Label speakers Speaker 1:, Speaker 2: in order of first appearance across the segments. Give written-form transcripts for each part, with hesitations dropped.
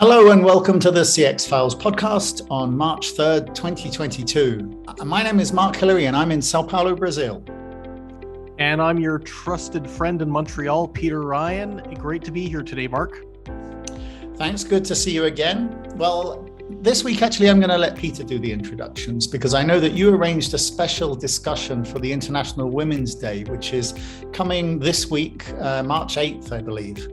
Speaker 1: Hello and welcome to the CX Files podcast on March 3rd, 2022. My name is Mark Hillary and I'm in Sao Paulo, Brazil.
Speaker 2: And I'm your trusted friend in Montreal, Peter Ryan. Great to be here today, Mark.
Speaker 1: Thanks, good to see you again. Well, this week actually I'm going to let Peter do the introductions because I know that you arranged a special discussion for the International Women's Day, which is coming this week, March 8th, I believe.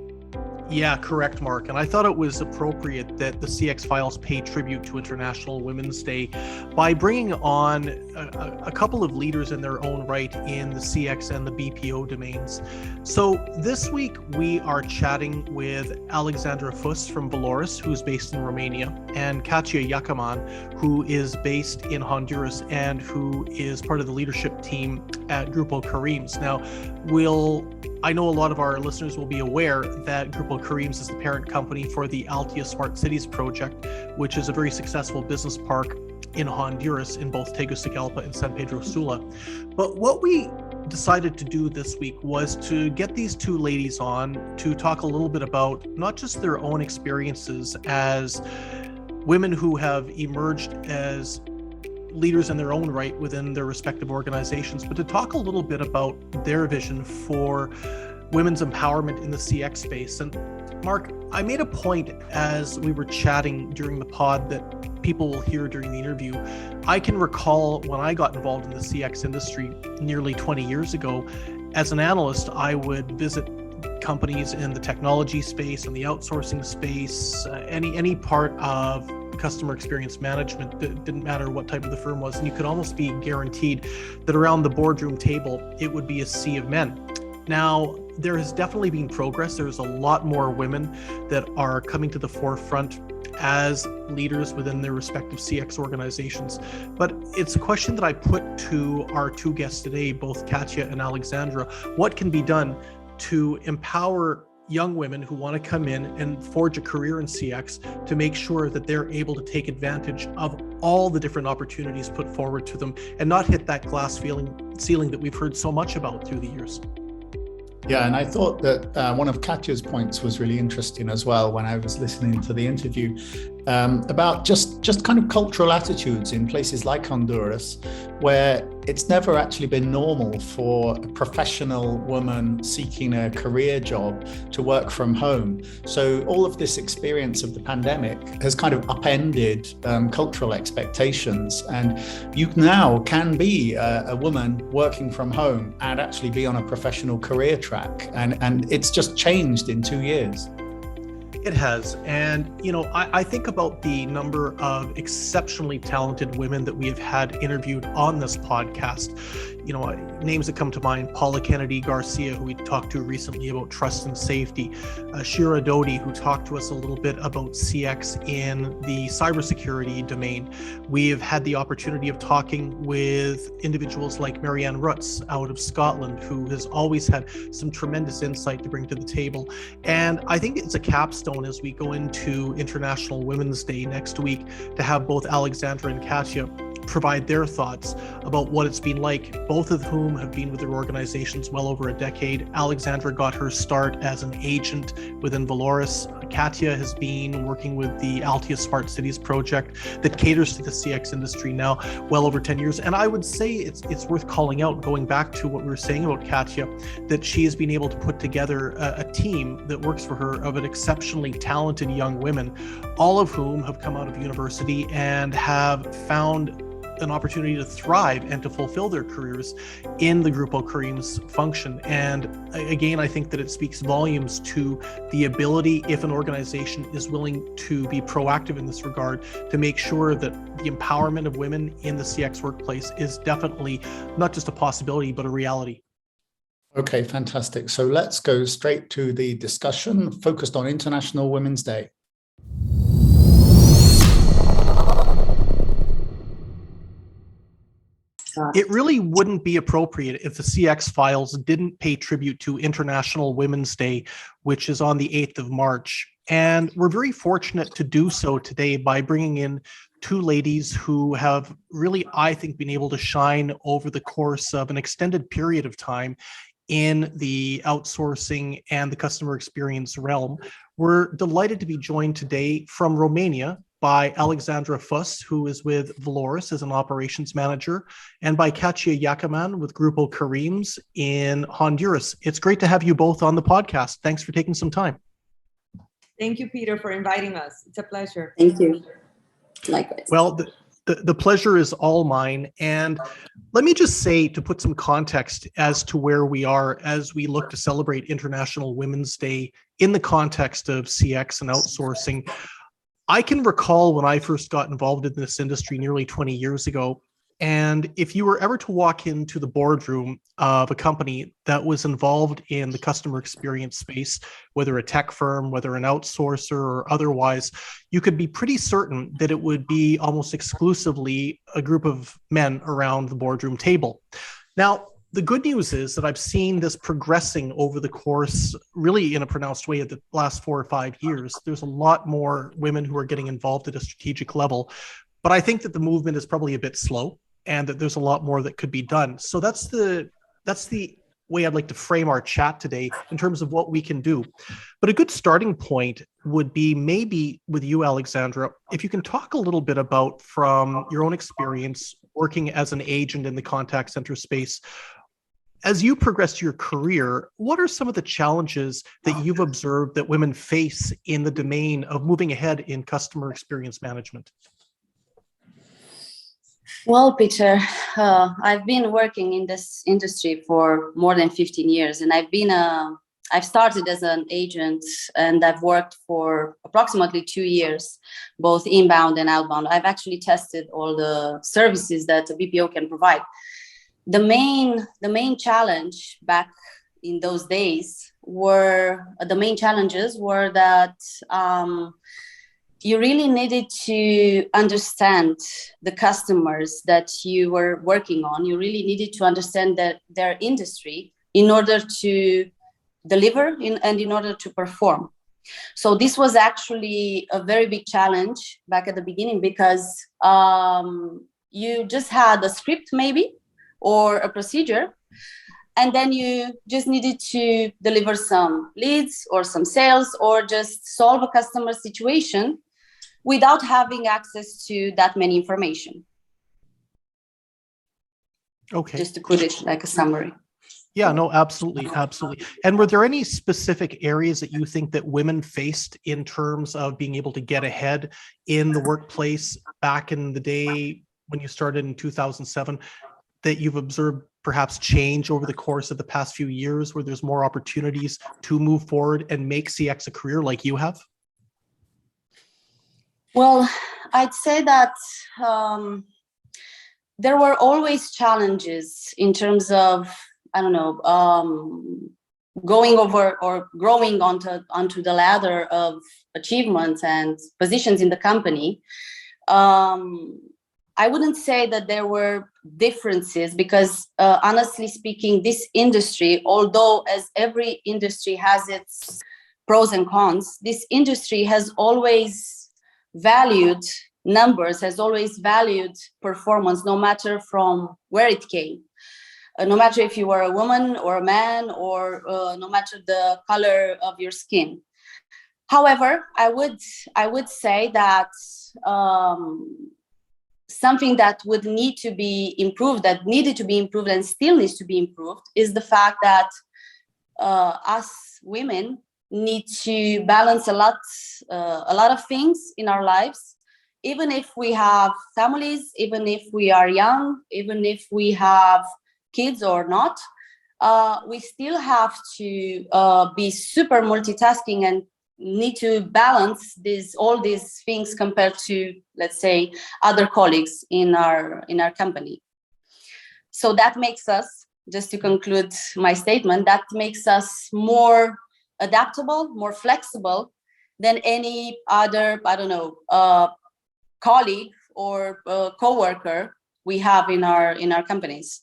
Speaker 2: Yeah, correct, Mark. And I thought it was appropriate that the CX Files pay tribute to International Women's Day by bringing on a couple of leaders in their own right in the CX and the BPO domains. So this week we are chatting with Alexandra Fus from Valoris, who's based in Romania, and Kathia Yacaman, who is based in Honduras and who is part of the leadership team at Grupo Karim. Now, I know a lot of our listeners will be aware that Grupo Karim is the parent company for the Altea Smart Cities project, which is a very successful business park in Honduras in both Tegucigalpa and San Pedro Sula. But what we decided to do this week was to get these two ladies on to talk a little bit about not just their own experiences as women who have emerged as leaders in their own right within their respective organizations, but to talk a little bit about their vision for women's empowerment in the CX space. And Mark, I made a point as we were chatting during the pod that people will hear during the interview. I can recall when I got involved in the CX industry nearly 20 years ago, as an analyst, I would visit companies in the technology space and the outsourcing space, any part of customer experience management. It didn't matter what type of the firm was, and you could almost be guaranteed that around the boardroom table it would be a sea of men. Now, there has definitely been progress. There's a lot more women that are coming to the forefront as leaders within their respective CX organizations. But it's a question that I put to our two guests today, both Kathia and Alexandra. What can be done to empower young women who want to come in and forge a career in CX to make sure that they're able to take advantage of all the different opportunities put forward to them and not hit that glass ceiling that we've heard so much about through the years?
Speaker 1: Yeah, and I thought that one of Katya's points was really interesting as well when I was listening to the interview about just kind of cultural attitudes in places like Honduras, where it's never actually been normal for a professional woman seeking a career job to work from home. So all of this experience of the pandemic has kind of upended cultural expectations, and you now can be a woman working from home and actually be on a professional career track, and it's just changed in 2 years.
Speaker 2: It has. And, I think about the number of exceptionally talented women that we have had interviewed on this podcast. Names that come to mind: Paula Kennedy Garcia, who we talked to recently about trust and safety, Shira Dodi, who talked to us a little bit about CX in the cybersecurity domain. We have had the opportunity of talking with individuals like Marianne Rutz out of Scotland, who has always had some tremendous insight to bring to the table. And I think it's a capstone as we go into International Women's Day next week to have both Alexandra and Kathia provide their thoughts about what it's been like, both of whom have been with their organizations well over a decade. Alexandra got her start as an agent within Valoris. Kathia has been working with the Altea Smart Cities project that caters to the CX industry now well over 10 years. And I would say it's worth calling out, going back to what we were saying about Kathia, that she has been able to put together a team that works for her of an exceptionally talented young women, all of whom have come out of university and have found an opportunity to thrive and to fulfill their careers in the Grupo Karim's function. And again, I think that it speaks volumes to the ability, if an organization is willing to be proactive in this regard, to make sure that the empowerment of women in the CX workplace is definitely not just a possibility, but a reality.
Speaker 1: Okay, fantastic. So let's go straight to the discussion focused on International Women's Day.
Speaker 2: It really wouldn't be appropriate if the CX Files didn't pay tribute to International Women's Day, which is on the 8th of March. And we're very fortunate to do so today by bringing in two ladies who have really, I think, been able to shine over the course of an extended period of time in the outsourcing and the customer experience realm. We're delighted to be joined today from Romania by Alexandra Fus, who is with Valoris as an operations manager, and by Kathia Yacaman with Grupo Karim's in Honduras. It's great to have you both on the podcast. Thanks for taking some time.
Speaker 3: Thank you, Peter, for inviting us. It's a pleasure.
Speaker 4: Thank you. Likewise.
Speaker 2: Well, the pleasure is all mine. And let me just say, to put some context as to where we are as we look to celebrate International Women's Day in the context of CX and outsourcing, I can recall when I first got involved in this industry nearly 20 years ago. And if you were ever to walk into the boardroom of a company that was involved in the customer experience space, whether a tech firm, whether an outsourcer or otherwise, you could be pretty certain that it would be almost exclusively a group of men around the boardroom table. Now, the good news is that I've seen this progressing over the course, really in a pronounced way, of the last 4 or 5 years. There's a lot more women who are getting involved at a strategic level, but I think that the movement is probably a bit slow, and that there's a lot more that could be done. So that's the way I'd like to frame our chat today in terms of what we can do. But a good starting point would be maybe with you, Alexandra, if you can talk a little bit about, from your own experience working as an agent in the contact center space, as you progress your career, what are some of the challenges that you've observed that women face in the domain of moving ahead in customer experience management?
Speaker 4: Well, Peter, I've been working in this industry for more than 15 years, and I've started as an agent, and I've worked for approximately 2 years, both inbound and outbound. I've actually tested all the services that a BPO can provide. The main challenge back in those days were that you really needed to understand the customers that you were working on. You really needed to understand their industry in order to deliver and in order to perform. So this was actually a very big challenge back at the beginning, because you just had a script maybe or a procedure, and then you just needed to deliver some leads or some sales or just solve a customer situation without having access to that many information.
Speaker 2: Okay.
Speaker 4: Just to put it like a summary.
Speaker 2: Yeah, no, absolutely. Absolutely. And were there any specific areas that you think that women faced in terms of being able to get ahead in the workplace back in the day when you started in 2007 that you've observed perhaps change over the course of the past few years, where there's more opportunities to move forward and make CX a career like you have?
Speaker 4: Well, I'd say that there were always challenges in terms of, going over or growing onto the ladder of achievements and positions in the company. I wouldn't say that there were differences, because honestly speaking, this industry, although as every industry has its pros and cons, this industry has always valued numbers, has always valued performance, no matter from where it came. No matter if you were a woman or a man, or no matter the color of your skin. However, I would say that something that would need to be improved, that needed to be improved and still needs to be improved, is the fact that us women need to balance a lot of things in our lives. Even if we have families, even if we are young, even if we have kids or not, we still have to be super multitasking and need to balance all these things compared to, let's say, other colleagues in our company. So that makes us, just to conclude my statement, that makes us more adaptable, more flexible than any other, colleague or coworker we have in our companies.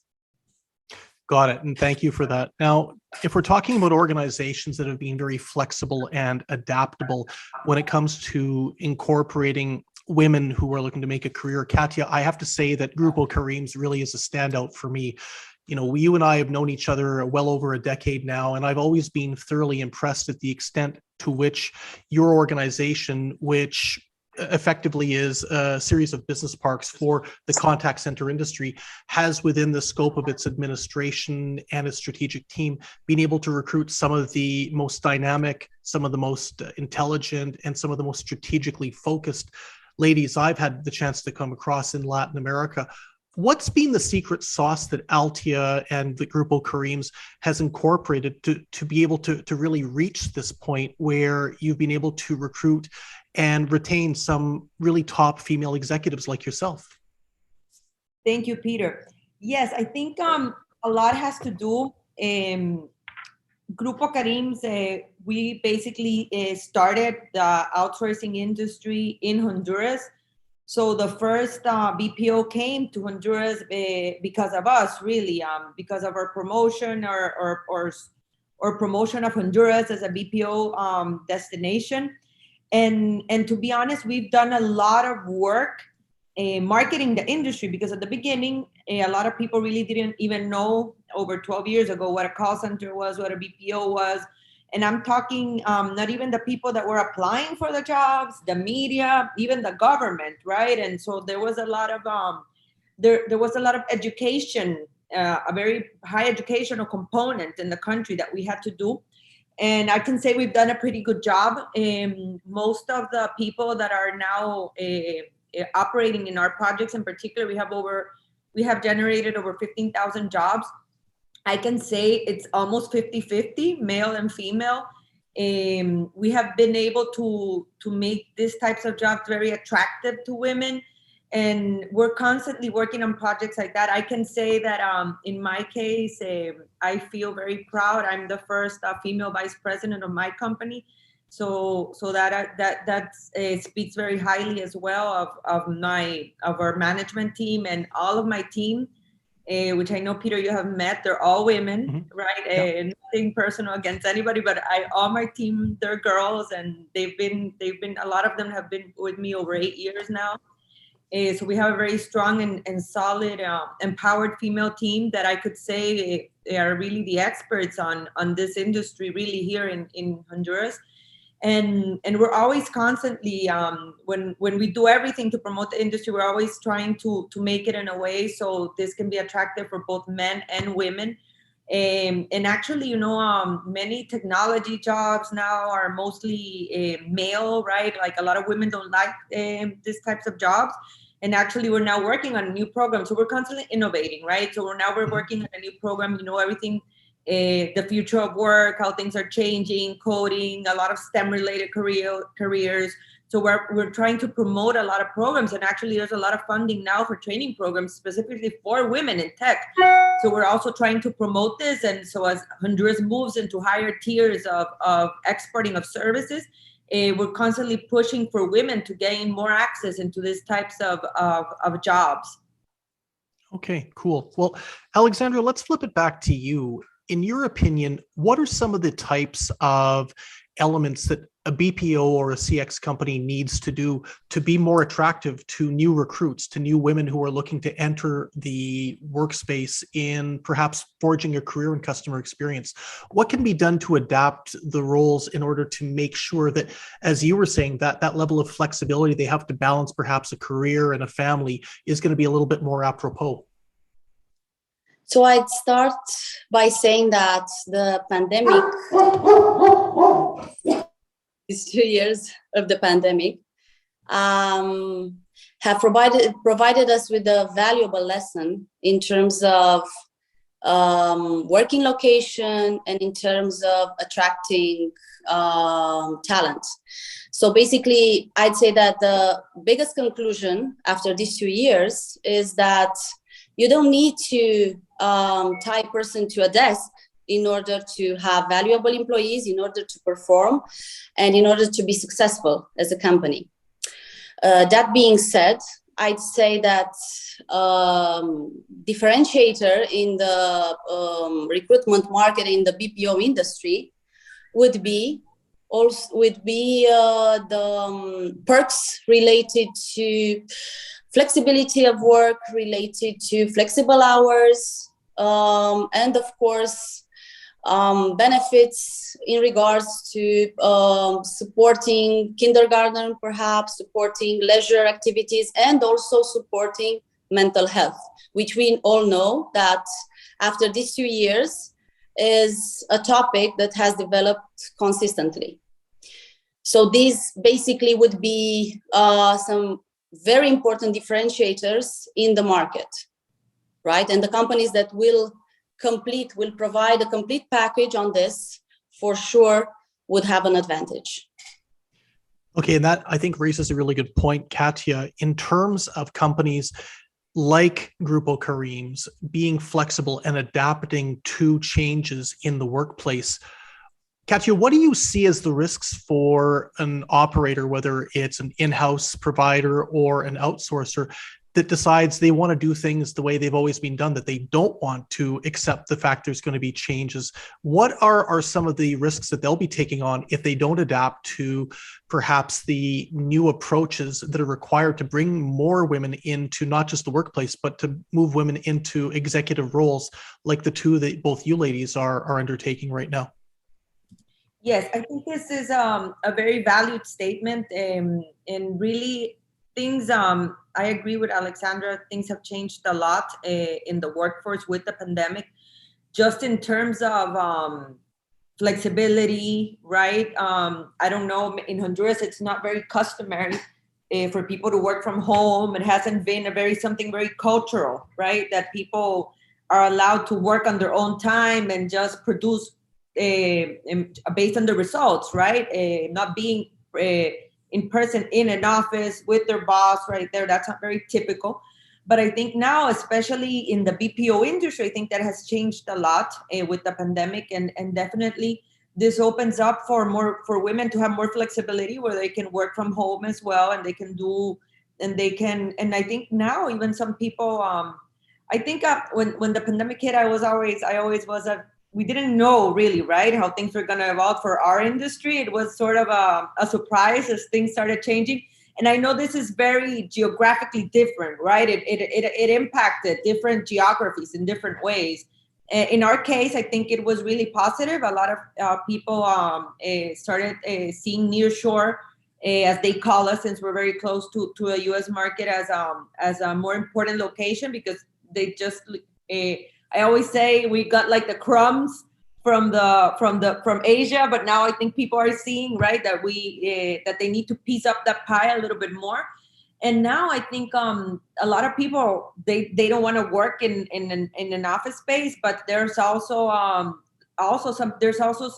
Speaker 2: Got it. And thank you for that. Now, if we're talking about organizations that have been very flexible and adaptable when it comes to incorporating women who are looking to make a career, Kathia, I have to say that Grupo Karim's really is a standout for me. You and I have known each other well over a decade now, and I've always been thoroughly impressed at the extent to which your organization, which effectively is a series of business parks for the contact center industry, has within the scope of its administration and its strategic team been able to recruit some of the most dynamic, some of the most intelligent, and some of the most strategically focused ladies I've had the chance to come across in Latin America. What's been the secret sauce that Altia and the Grupo Karims has incorporated to be able to really reach this point where you've been able to recruit and retain some really top female executives like yourself?
Speaker 3: Thank you, Peter. Yes, I think a lot has to do. Grupo Karim's, we basically started the outsourcing industry in Honduras. So the first BPO came to Honduras because of us, really, because of our promotion or promotion of Honduras as a BPO destination. And to be honest, we've done a lot of work marketing the industry, because at the beginning, a lot of people really didn't even know over 12 years ago what a call center was, what a BPO was. And I'm talking not even the people that were applying for the jobs, the media, even the government, right? And so there was a lot of there was a lot of education, a very high educational component in the country that we had to do. And I can say we've done a pretty good job. Most of the people that are now operating in our projects in particular, we have generated over 15,000 jobs. I can say it's almost 50-50, male and female. We have been able to make these types of jobs very attractive to women. And we're constantly working on projects like that. I can say that in my case, I feel very proud. I'm the first female vice president of my company. So that speaks very highly as well of our management team, and all of my team, which I know, Peter, you have met. They're all women, right? Yep. Nothing personal against anybody, but all my team, they're girls, and they've been a lot of them have been with me over 8 years now. So we have a very strong and solid, empowered female team that I could say they are really the experts on this industry, really here in Honduras. And we're always constantly, when we do everything to promote the industry, we're always trying to make it in a way so this can be attractive for both men and women. And actually, many technology jobs now are mostly male, right? Like a lot of women don't like these types of jobs. And actually, we're now working on a new program. So we're constantly innovating, right? So we're working on a new program, everything, the future of work, how things are changing, coding, a lot of STEM related careers. So we're trying to promote a lot of programs, and actually there's a lot of funding now for training programs specifically for women in tech. So we're also trying to promote this. And so as Honduras moves into higher tiers of exporting of services, we're constantly pushing for women to gain more access into these types of jobs.
Speaker 2: Okay, cool. Well, Alexandra, let's flip it back to you. In your opinion, what are some of the types of elements that a BPO or a CX company needs to do to be more attractive to new recruits, to new women who are looking to enter the workspace in perhaps forging a career in customer experience? What can be done to adapt the roles in order to make sure that, as you were saying, that level of flexibility they have to balance perhaps a career and a family is going to be a little bit more apropos?
Speaker 4: So I'd start by saying that the pandemic, these 2 years of the pandemic, have provided us with a valuable lesson in terms of working location and in terms of attracting talent. So basically, I'd say that the biggest conclusion after these 2 years is that you don't need to tie a person to a desk in order to have valuable employees, in order to perform, and in order to be successful as a company. That being said, I'd say that differentiator in the recruitment market in the BPO industry would be the perks related to flexibility of work, related to flexible hours, and of course, benefits in regards to supporting kindergarten, perhaps supporting leisure activities, and also supporting mental health, which we all know that after these 2 years is a topic that has developed consistently. So these basically would be some very important differentiators in the market, right? And the companies that will provide a complete package on this, for sure, would have an advantage.
Speaker 2: Okay, and that I think raises a really good point, Kathia, in terms of companies like Grupo Karim's being flexible and adapting to changes in the workplace. Kathia, what do you see as the risks for an operator, whether it's an in-house provider or an outsourcer, that decides they want to do things the way they've always been done, that they don't want to accept the fact there's going to be changes? What are some of the risks that they'll be taking on if they don't adapt to perhaps the new approaches that are required to bring more women into not just the workplace, but to move women into executive roles like the two that both you ladies are undertaking right now?
Speaker 3: Yes, I think this is a very valued statement, and really things, I agree with Alexandra, things have changed a lot in the workforce with the pandemic, just in terms of flexibility, right? I don't know, in Honduras, it's not very customary for people to work from home. It hasn't been something very cultural, right? That people are allowed to work on their own time and just produce based on the results, right? Not being in person in an office with their boss right there. That's not very typical. But I think now, especially in the BPO industry, I think that has changed a lot with the pandemic, and definitely this opens up for women to have more flexibility, where they can work from home as well, and I think now even some people, I think when the pandemic hit, I always was we didn't know really, right, how things were going to evolve for our industry. It was sort of a surprise as things started changing. And I know this is very geographically different, right? It impacted different geographies in different ways. In our case, I think it was really positive. A lot of people started seeing nearshore, as they call us, since we're very close to a U.S. market, as a more important location, because they just... I always say we got like the crumbs from Asia, but now I think people are seeing, right, that that they need to piece up that pie a little bit more. And now I think a lot of people, they don't want to work in an office space, but there's also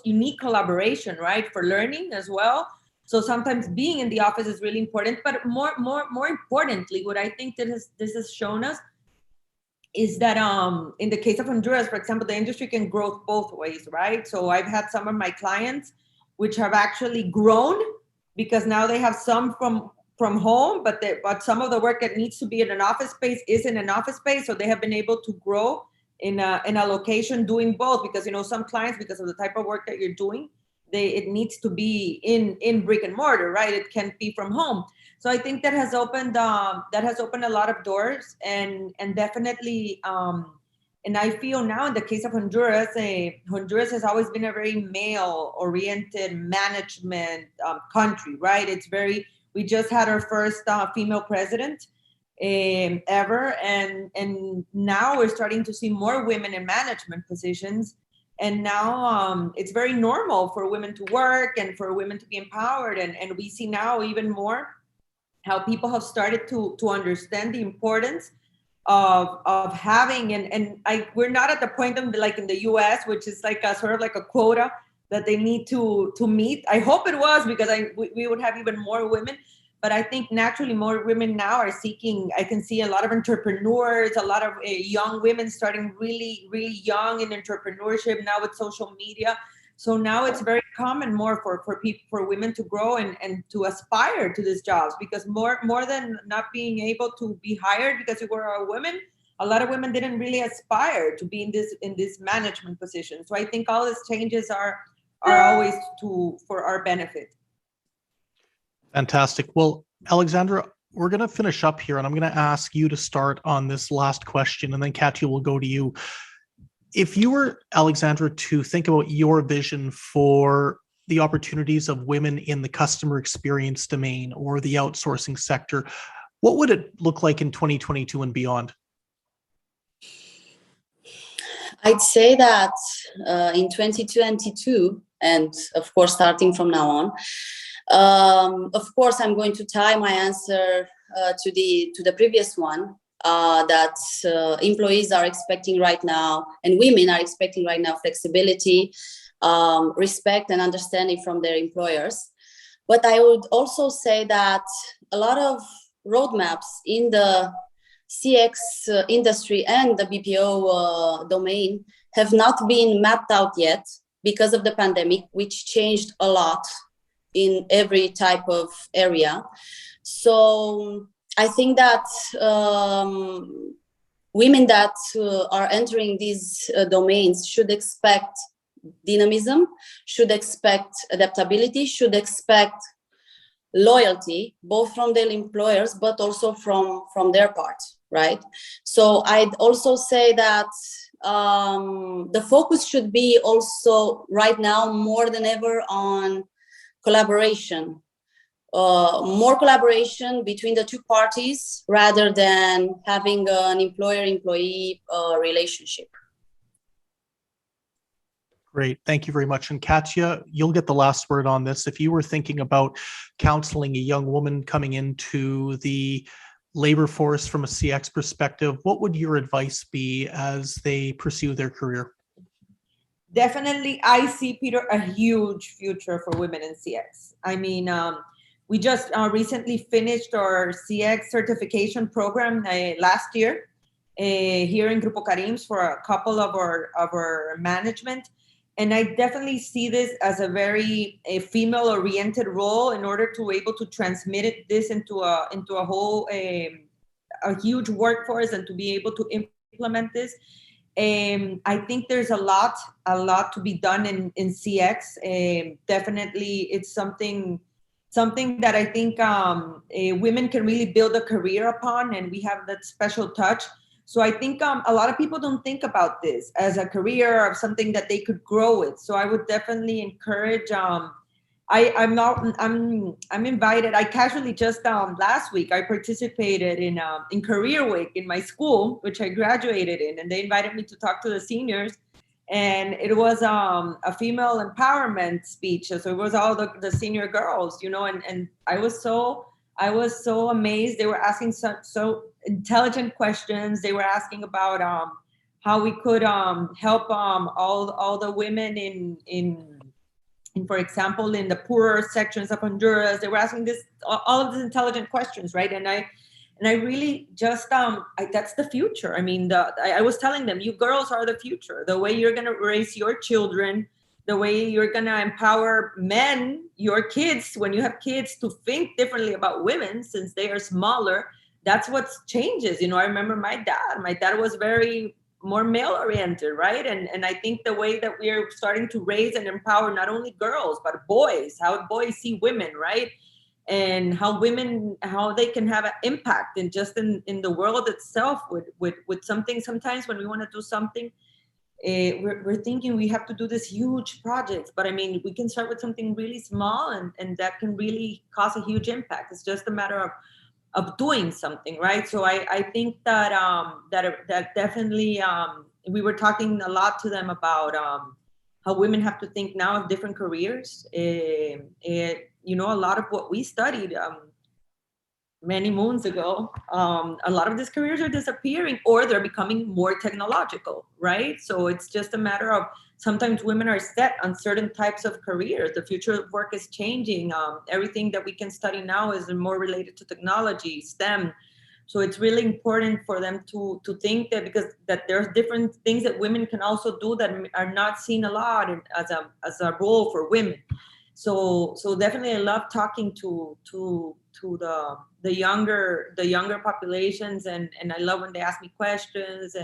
Speaker 3: unique collaboration, right, for learning as well. So sometimes being in the office is really important, but more importantly, what I think that this has shown us is that in the case of Honduras, for example, the industry can grow both ways, right? So I've had some of my clients which have actually grown because now they have some from home, but some of the work that needs to be in an office space is in an office space. So they have been able to grow in a location doing both, because some clients, because of the type of work that you're doing, it needs to be in brick and mortar, right? It can't be from home. So I think that has opened a lot of doors, and definitely, and I feel now in the case of Honduras, Honduras has always been a very male-oriented management country, right? We just had our first female president ever, and now we're starting to see more women in management positions. And now it's very normal for women to work and for women to be empowered, and we see now even more how people have started to understand the importance of having, we're not at the point of like in the US, which is like a sort of like a quota that they need to meet. I hope it was, because we would have even more women. But I think naturally more women now are seeking. I can see a lot of entrepreneurs, a lot of young women starting really, really young in entrepreneurship now with social media. So now it's very common more for women to grow and to aspire to these jobs, because more than not being able to be hired because you were a woman, a lot of women didn't really aspire to be in this management position. So I think all these changes are always for our benefit.
Speaker 2: Fantastic. Well, Alexandra, we're going to finish up here, and I'm going to ask you to start on this last question, and then Kathia will go to you. If you were, Alexandra, to think about your vision for the opportunities of women in the customer experience domain or the outsourcing sector, what would it look like in 2022 and beyond?
Speaker 4: I'd say that in 2022, and of course, starting from now on, of course, I'm going to tie my answer to the previous one. That employees are expecting right now, and women are expecting right now, flexibility, respect, and understanding from their employers. But I would also say that a lot of roadmaps in the CX industry and the BPO domain have not been mapped out yet because of the pandemic, which changed a lot in every type of area. So I think that women that are entering these domains should expect dynamism, should expect adaptability, should expect loyalty, both from their employers, but also from their part, right? So I'd also say that the focus should be also right now more than ever on collaboration. More collaboration between the two parties rather than having an employer-employee relationship.
Speaker 2: Great. Thank you very much. And Kathia, you'll get the last word on this. If you were thinking about counseling a young woman coming into the labor force from a CX perspective, what would your advice be as they pursue their career?
Speaker 3: Definitely, I see, Peter, a huge future for women in CX. I mean, we just recently finished our CX certification program last year here in Grupo Karim for a couple of our management. And I definitely see this as a very female-oriented role in order to able to transmit this into a whole a huge workforce and to be able to implement this. I think there's a lot to be done in CX. Definitely, it's something that I think women can really build a career upon, and we have that special touch. So I think a lot of people don't think about this as a career or something that they could grow with. So I would definitely encourage. I'm invited. I casually just last week I participated in Career Week in my school, which I graduated in, and they invited me to talk to the seniors. And it was a female empowerment speech. So it was all the senior girls, you know, and I was so amazed. They were asking so intelligent questions. They were asking about how we could help all the women in, for example, in the poorer sections of Honduras. They were asking all of these intelligent questions, right? And I really just that's the future. I mean, I was telling them, you girls are the future. The way you're gonna raise your children, the way you're gonna empower men, your kids, when you have kids, to think differently about women since they are smaller. That's what changes. You know, I remember my dad was very more male oriented, right? And I think the way that we're starting to raise and empower not only girls, but boys, how boys see women, right? And how they can have an impact in the world itself with something. Sometimes when we want to do something, we're thinking we have to do this huge project, but I mean, we can start with something really small and that can really cause a huge impact. It's just a matter of doing something, right? So I think that that definitely we were talking a lot to them about how women have to think now of different careers. You know, a lot of what we studied many moons ago, a lot of these careers are disappearing or they're becoming more technological, right? So it's just a matter of sometimes women are set on certain types of careers. The future of work is changing. Everything that we can study now is more related to technology, STEM. So it's really important for them to think that there's different things that women can also do that are not seen a lot as a role for women. So definitely, I love talking to the younger populations, and I love when they ask me questions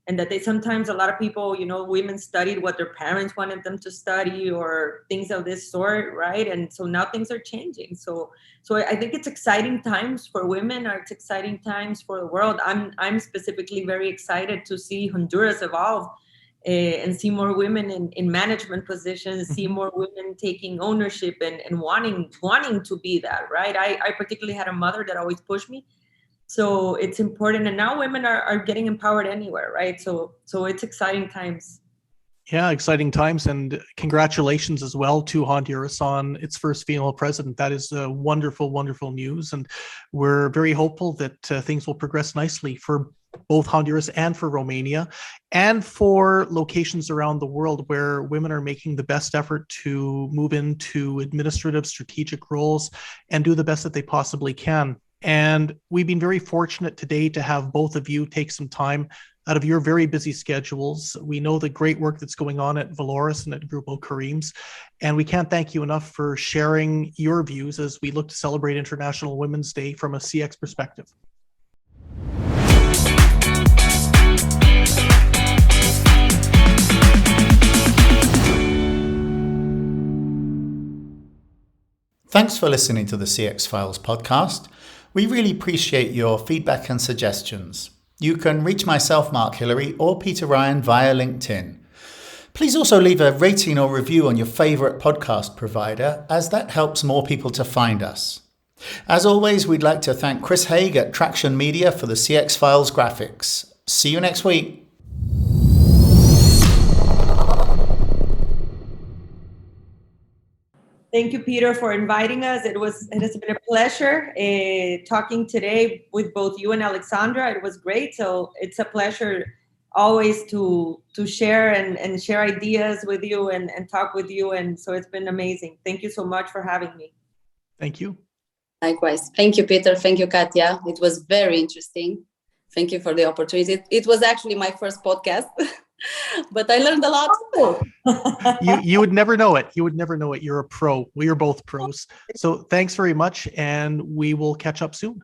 Speaker 3: and that they sometimes, a lot of people, you know, women studied what their parents wanted them to study or things of this sort, right? And so now things are changing. So I think it's exciting times for women, or it's exciting times for the world. I'm specifically very excited to see Honduras evolve and see more women in management positions, see more women taking ownership and wanting to be that, right? I particularly had a mother that always pushed me. So it's important. And now women are getting empowered anywhere, right? So it's exciting times.
Speaker 2: Yeah, exciting times, and congratulations as well to Honduras on its first female president. That is wonderful, wonderful news, and we're very hopeful that things will progress nicely for both Honduras and for Romania, and for locations around the world where women are making the best effort to move into administrative, strategic roles and do the best that they possibly can. And we've been very fortunate today to have both of you take some time out of your very busy schedules. We know the great work that's going on at Valoris and at Grupo Karim's, and we can't thank you enough for sharing your views as we look to celebrate International Women's Day from a CX perspective.
Speaker 1: Thanks for listening to the CX Files podcast. We really appreciate your feedback and suggestions. You can reach myself, Mark Hillary, or Peter Ryan via LinkedIn. Please also leave a rating or review on your favorite podcast provider, as that helps more people to find us. As always, we'd like to thank Chris Haig at Traction Media for the CX Files graphics. See you next week.
Speaker 3: Thank you, Peter, for inviting us. It has been a pleasure talking today with both you and Alexandra. It was great. So it's a pleasure always to share and share ideas with you and talk with you. And so it's been amazing. Thank you so much for having me.
Speaker 2: Thank you.
Speaker 4: Likewise. Thank you, Peter. Thank you, Kathia. It was very interesting. Thank you for the opportunity. It was actually my first podcast. But I learned a lot.
Speaker 2: You would never know it. You would never know it. You're a pro. We are both pros. So thanks very much, and we will catch up soon.